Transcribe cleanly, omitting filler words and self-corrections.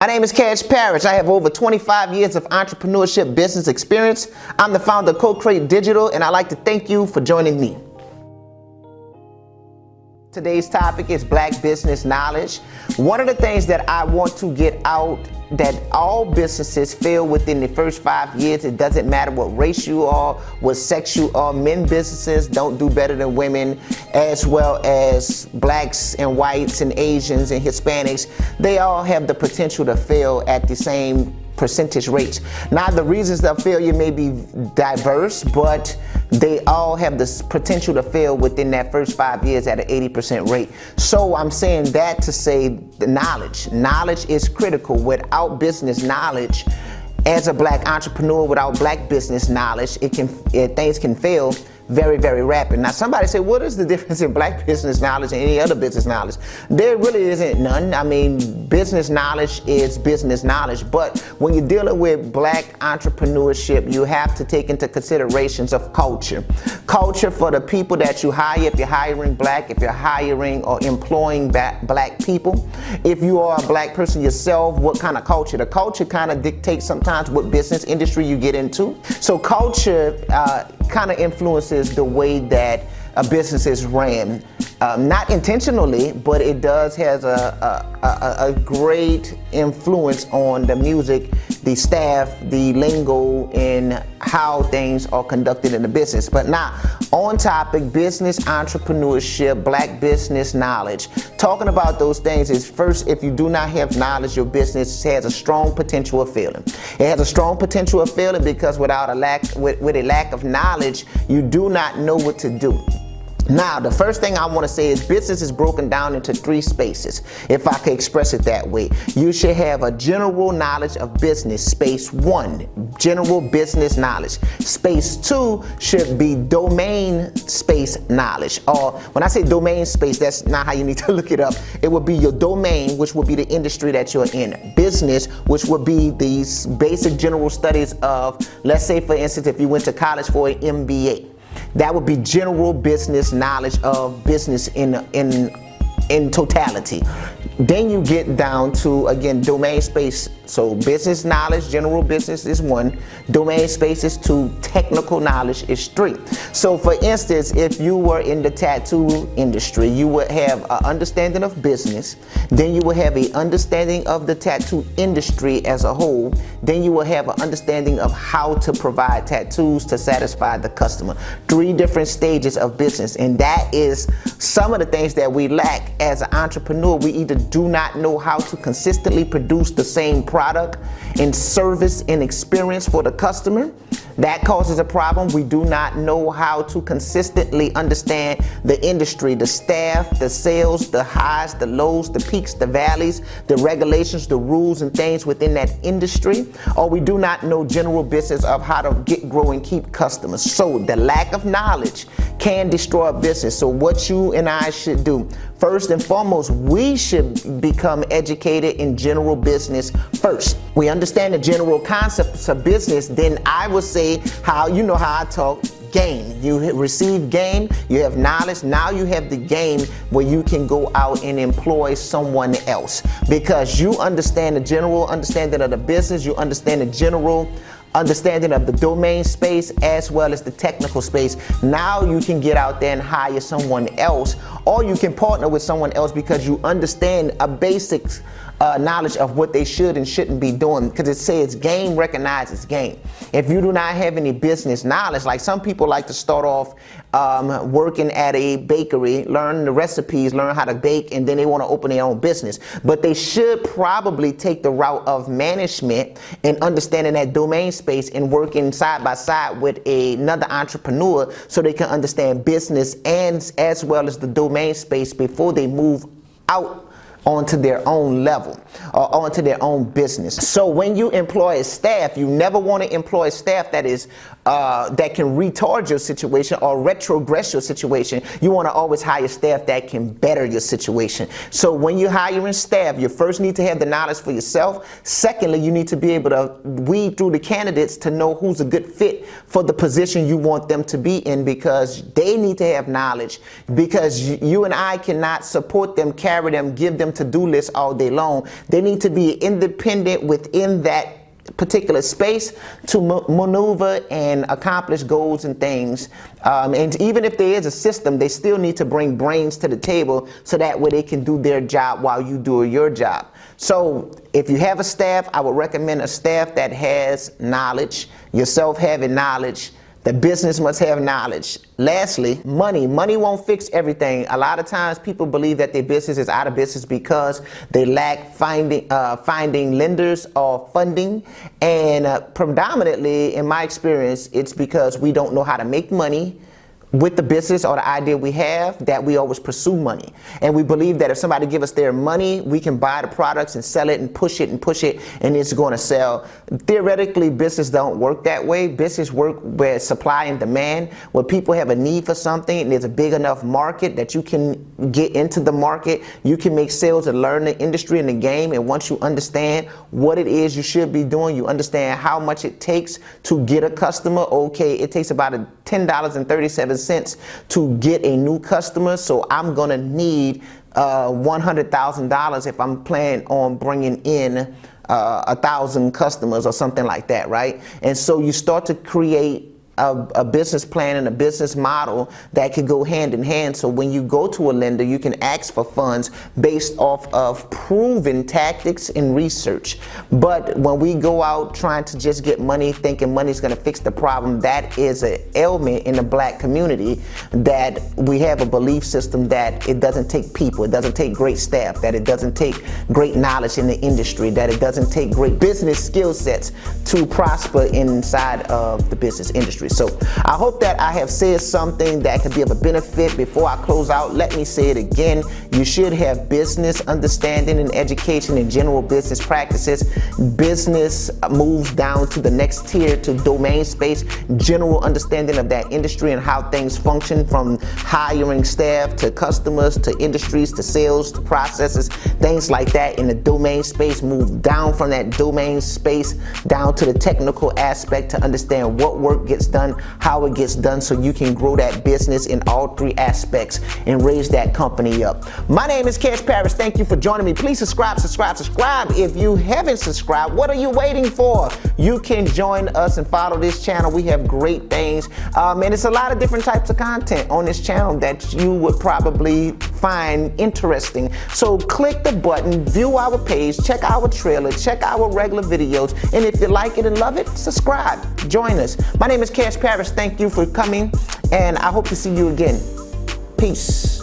My name is Parish. I have over 25 years of entrepreneurship business experience. I'm the founder of Co-Create Digital, and I'd like to thank you for joining me. Today's topic is Black business knowledge. One of the things that I want to get out that all businesses fail within the first 5 years. It doesn't matter what race you are, what sex you are. Men businesses don't do better than women, as well as blacks and whites and Asians and Hispanics. They all have the potential to fail at the same percentage rates. Now, the reasons of failure may be diverse, but they all have the potential to fail within that first 5 years at an 80% rate. So I'm saying that to say the knowledge. Knowledge is critical. Without business knowledge, as a black entrepreneur, without black business knowledge, things can fail very, very rapid. Now, somebody say, what is the difference in black business knowledge and any other business knowledge? There really isn't none. I mean, business knowledge is business knowledge, but when you're dealing with black entrepreneurship, you have to take into considerations of culture. Culture for the people that you hire, if you're hiring black, if you're hiring or employing black people. If you are a black person yourself, what kind of culture? The culture kind of dictates sometimes what business industry you get into. So culture kind of influences the way that a business is ran. Not intentionally, but it does has a great influence on the music, the staff, the lingo, and how things are conducted in the business. But now, on topic, business entrepreneurship, black business knowledge. Talking about those things is, first, if you do not have knowledge, your business has a strong potential of failing. It has a strong potential of failing because without a lack of knowledge, you do not know what to do. Now, the first thing I want to say is business is broken down into 3 spaces, if I could express it that way. You should have a general knowledge of business, space 1, general business knowledge. Space 2 should be domain space knowledge. Or when I say domain space, that's not how you need to look it up. It would be your domain, which would be the industry that you're in. Business, which would be these basic general studies of, let's say for instance, if you went to college for an MBA. That would be general business knowledge of business in totality. Then you get down to, again, domain space. So business knowledge, general business is 1. Domain space is 2. Technical knowledge is 3. So for instance, if you were in the tattoo industry, you would have an understanding of business. Then you would have an understanding of the tattoo industry as a whole. Then you will have an understanding of how to provide tattoos to satisfy the customer. 3 different stages of business. And that is some of the things that we lack as an entrepreneur. We either do not know how to consistently produce the same product and service and experience for the customer. That causes a problem. We do not know how to consistently understand the industry, the staff, the sales, the highs, the lows, the peaks, the valleys, the regulations, the rules and things within that industry. Or we do not know general business of how to get, grow, and keep customers. So the lack of knowledge can destroy a business. So what you and I should do, first and foremost, we should become educated in general business first. We understand the general concepts of business, then I would say how I talk. Game. You receive game, you have knowledge, now you have the game where you can go out and employ someone else because you understand the general understanding of the business, you understand the general understanding of the domain space as well as the technical space. Now you can get out there and hire someone else, or you can partner with someone else because you understand a basic knowledge of what they should and shouldn't be doing, because it says game recognizes game. If you do not have any business knowledge, like some people like to start off working at a bakery, learn the recipes, learn how to bake, and then they want to open their own business. But they should probably take the route of management and understanding that domain space and working side by side with another entrepreneur so they can understand business and as well as the domain space before they move out onto their own level or onto their own business. So when you employ a staff, you never want to employ staff that is that can retard your situation or retrogress your situation. You want to always hire staff that can better your situation. So when you're hiring staff, you first need to have the knowledge for yourself. Secondly, you need to be able to weed through the candidates to know who's a good fit for the position you want them to be in, because they need to have knowledge, because you and I cannot support them, carry them, give them to-do lists all day long. They need to be independent within that particular space to maneuver and accomplish goals and things. And even if there is a system, they still need to bring brains to the table so that way they can do their job while you do your job. So if you have a staff, I would recommend a staff that has knowledge, yourself having knowledge. The business must have knowledge. Lastly, money. Money won't fix everything. A lot of times people believe that their business is out of business because they lack finding lenders or funding. And predominantly, in my experience, it's because we don't know how to make money with the business or the idea we have, that we always pursue money. And we believe that if somebody give us their money, we can buy the products and sell it and push it, and it's going to sell. Theoretically, business don't work that way. Business work where supply and demand, where people have a need for something and there's a big enough market that you can get into the market. You can make sales and learn the industry and the game. And once you understand what it is you should be doing, you understand how much it takes to get a customer. Okay, it takes about $10.37 to get a new customer, so I'm gonna need $100,000 if I'm planning on bringing in 1,000 customers or something like that, right? And so you start to create a business plan and a business model that can go hand in hand. So when you go to a lender, you can ask for funds based off of proven tactics and research. But when we go out trying to just get money, thinking money's going to fix the problem, that is an ailment in the black community, that we have a belief system that it doesn't take people, it doesn't take great staff, that it doesn't take great knowledge in the industry, that it doesn't take great business skill sets to prosper inside of the business industry. So I hope that I have said something that could be of a benefit. Before I close out, let me say it again. You should have business understanding and education in general business practices. Business moves down to the next tier, to domain space, general understanding of that industry and how things function, from hiring staff to customers to industries to sales to processes, things like that in the domain space. Move down from that domain space down to the technical aspect to understand what work gets done, how it gets done, so you can grow that business in all three aspects and raise that company up. My name is Parish. Thank you for joining me. Please subscribe. If you haven't subscribed, what are you waiting for? You can join us and follow this channel. We have great things, and it's a lot of different types of content on this channel that you would probably find interesting. So click the button, view our page, check our trailer, check our regular videos, and if you like it and love it, subscribe. Join us. My name is Parish. Thank you for coming, and I hope to see you again. Peace.